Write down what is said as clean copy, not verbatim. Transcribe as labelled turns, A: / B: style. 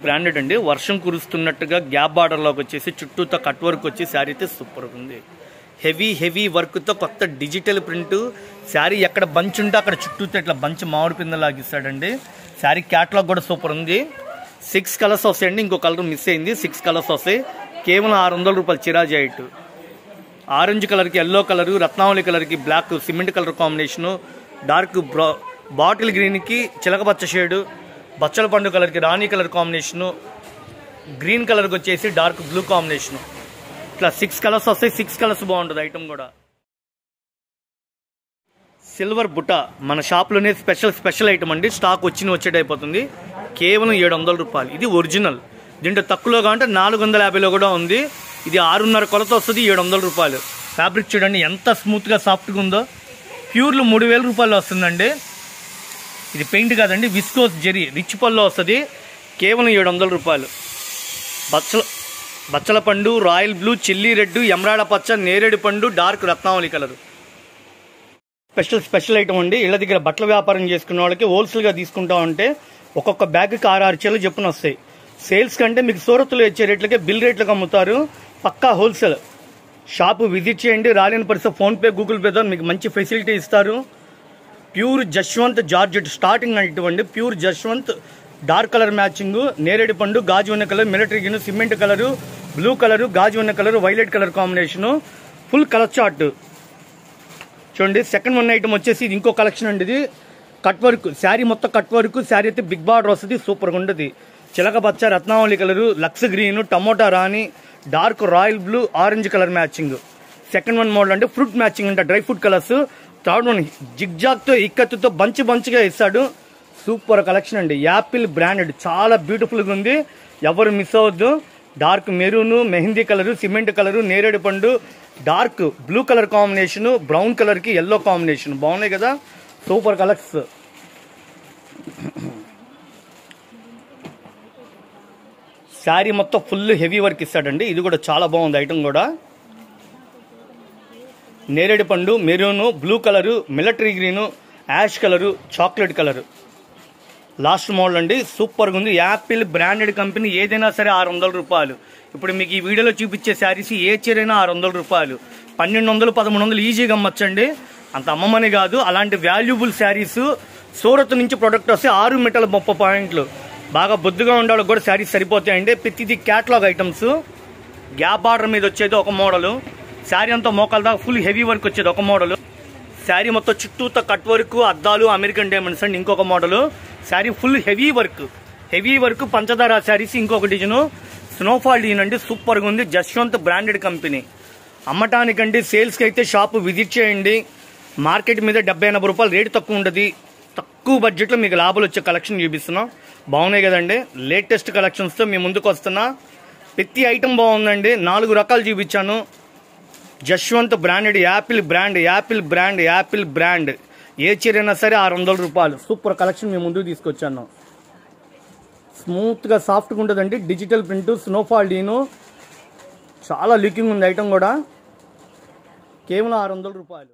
A: Branded అండి. వర్షం కురుస్తున్నట్టుగా gap బార్డర్లోకి వచ్చేసి చుట్టూతో కట్ వర్క్ వచ్చి శారీ అయితే సూపర్ ఉంది. హెవీ వర్క్తో కొత్త డిజిటల్ ప్రింట్ శారీ. ఎక్కడ బంచ్ ఉంటే అక్కడ చుట్టూతో ఇట్లా బంచ్ మామిడి పిందలాగా ఇస్తాడండి. శారీ క్యాట్లాగ్ కూడా సూపర్ ఉంది. 6 కలర్స్ వస్తాయండి. ఇంకో కలర్ మిస్ అయింది. 6 కలర్స్ వస్తాయి. కేవలం 600 రూపాయలు. చిరాజీ హైట్ ఆరెంజ్ కలర్కి ఎల్లో కలరు, రత్నావళి కలర్కి black cement colour combination, dark bottle గ్రీన్కి చిలకపచ్చ షేడు, బచ్చల పండు కలర్కి రాణి కలర్ కాంబినేషను, గ్రీన్ కలర్కి వచ్చేసి డార్క్ బ్లూ కాంబినేషను. ఇట్లా 6 కలర్స్ వస్తాయి. 6 కలర్స్ బాగుంటుంది ఐటమ్ కూడా. సిల్వర్ బుట్ట మన షాప్లోనే స్పెషల్ ఐటమ్ అండి. స్టాక్ వచ్చేటైపోతుంది. కేవలం 700 రూపాయలు. ఇది ఒరిజినల్. దీంట్లో తక్కువలో కావాలంటే 450లో కూడా ఉంది. ఇది 6.5 కొలత వస్తుంది. 700 రూపాయలు. ఫ్యాబ్రిక్ చూడండి ఎంత స్మూత్గా సాఫ్ట్గా ఉందో. ప్యూర్లో 3000 రూపాయలు వస్తుందండి. ఇది పెయింట్ కాదండి, విస్కోస్ జెరీ రిచ్ పల్లో వస్తుంది. కేవలం 700 రూపాయలు. బచ్చల పండు, రాయల్ బ్లూ, చిల్లీ రెడ్, ఎమరాడ పచ్చ, నేరేడు పండు, డార్క్ రత్నావళి కలరు. స్పెషల్ ఐటమ్ అండి. ఇళ్ళ దగ్గర బట్టల వ్యాపారం చేసుకున్న వాళ్ళకి హోల్సేల్గా తీసుకుంటా ఉంటే ఒక్కొక్క బ్యాగ్కి 6 చీరలు చెప్పున వస్తాయి. సేల్స్ కంటే మీకు సూరత్లో ఇచ్చే రేట్లకే బిల్ రేట్లకు అమ్ముతారు. పక్కా హోల్సేల్. షాపు విజిట్ చేయండి. రాలేని పరిస్థితి ఫోన్పే, గూగుల్ పే ద్వారా మీకు మంచి ఫెసిలిటీ ఇస్తారు. ప్యూర్ జశ్వంత్ జార్జెట్ స్టార్టింగ్ ఇటువంటి ప్యూర్ జశ్వంత్ డార్క్ కలర్ మ్యాచింగ్, నేరేడు పండు, గాజు ఉన్న colour, military green, cement colour, blue colour, గాజు ఉన్న colour, violet colour combination, full colour chart చూడండి. సెకండ్ వన్ ఐటమ్ వచ్చేసి ఇది ఇంకో కలెక్షన్ అండి. ఇది కట్ వర్క్ శారీ, మొత్తం కట్ వర్క్ శారీ అయితే బిగ్ బార్డర్ వస్తుంది. సూపర్గా ఉంటుంది. చిలక పచ్చ, రత్నావళి కలరు, లక్స్ గ్రీన్, టమోటా రాణి, dark royal blue, orange colour matching. Second one model అంటే ఫ్రూట్ మ్యాచింగ్ అంటే dry fruit colours. Third one జిగ్జాగ్తో ఇక్కత్తుతో బంచ్గా ఇస్తాడు. సూపర్ కలెక్షన్ అండి. యాపిల్ బ్రాండెడ్ చాలా బ్యూటిఫుల్గా ఉంది. ఎవరు మిస్ అవ్వద్దు. Dark maroon, mehndi colour, cement colour, నేరేడు పండు, dark blue colour combination, brown కలర్కి ఎల్లో కాంబినేషన్. బాగున్నాయి కదా. Super colours. శారీ మొత్తం ఫుల్ హెవీ వర్క్ ఇస్తాడండి. ఇది కూడా చాలా బాగుంది ఐటమ్ కూడా. నేరేడు పండు, maroon, blue colour, military green, ash colour, chocolate colour. Last model అండి. సూపర్గా ఉంది. Apple branded company. ఏదైనా సరే 600 రూపాయలు. ఇప్పుడు మీకు ఈ వీడియోలో చూపించే శారీస్ ఏ చీరైనా 600 రూపాయలు. 1200, 1300 ఈజీగా అమ్మచ్చండి. అంత అమ్మమని కాదు. అలాంటి వాల్యుబుల్ శారీస్ సూరత్ నుంచి ప్రొడక్ట్ వస్తే 6 మీటర్ల 30 పాయింట్లు. బాగా బొద్దుగా ఉండే వాళ్ళకి కూడా శారీస్ సరిపోతాయండి. ప్రతిది క్యాటలాగ్ ఐటమ్స్. గ్యాప్ బార్డర్ మీద వచ్చేది ఒక మోడలు. శారీ అంతా మోకాల దాకా ఫుల్ హెవీ వర్క్ వచ్చేది ఒక మోడలు. శారీ మొత్తం చుట్టూతో కట్ వర్క్, అద్దాలు, అమెరికన్ డైమండ్స్ అండి ఇంకొక model. Sari full heavy work పంచదార శారీస్ ఇంకొక డిజైన్. స్నోఫాల్ డిజైన్ అండి. సూపర్గా ఉంది. Jaswanth branded company. అమ్మటానికండి సేల్స్కి అయితే షాపు విజిట్ చేయండి. మార్కెట్ మీద 70-80 రూపాయలు రేటు తక్కువ ఉంటుంది. తక్కువ బడ్జెట్లో మీకు లాభాలు వచ్చే కలెక్షన్ చూపిస్తున్నాం. బాగున్నాయి కదండి. లేటెస్ట్ కలెక్షన్స్తో మీ ముందుకు వస్తున్నా. ప్రతి ఐటమ్ బాగుందండి. 4 రకాలు చూపించాను. Jaswanth branded, Apple brand. ఏ చీరైనా సరే 600 రూపాయలు. సూపర్ కలెక్షన్ మీ ముందుకు తీసుకొచ్చాను. స్మూత్గా సాఫ్ట్గా ఉంటుందండి. డిజిటల్ ప్రింట్, స్నోఫాల్ డీను. చాలా లుకింగ్ ఉంది ఐటమ్ కూడా. కేవలం 600 రూపాయలు.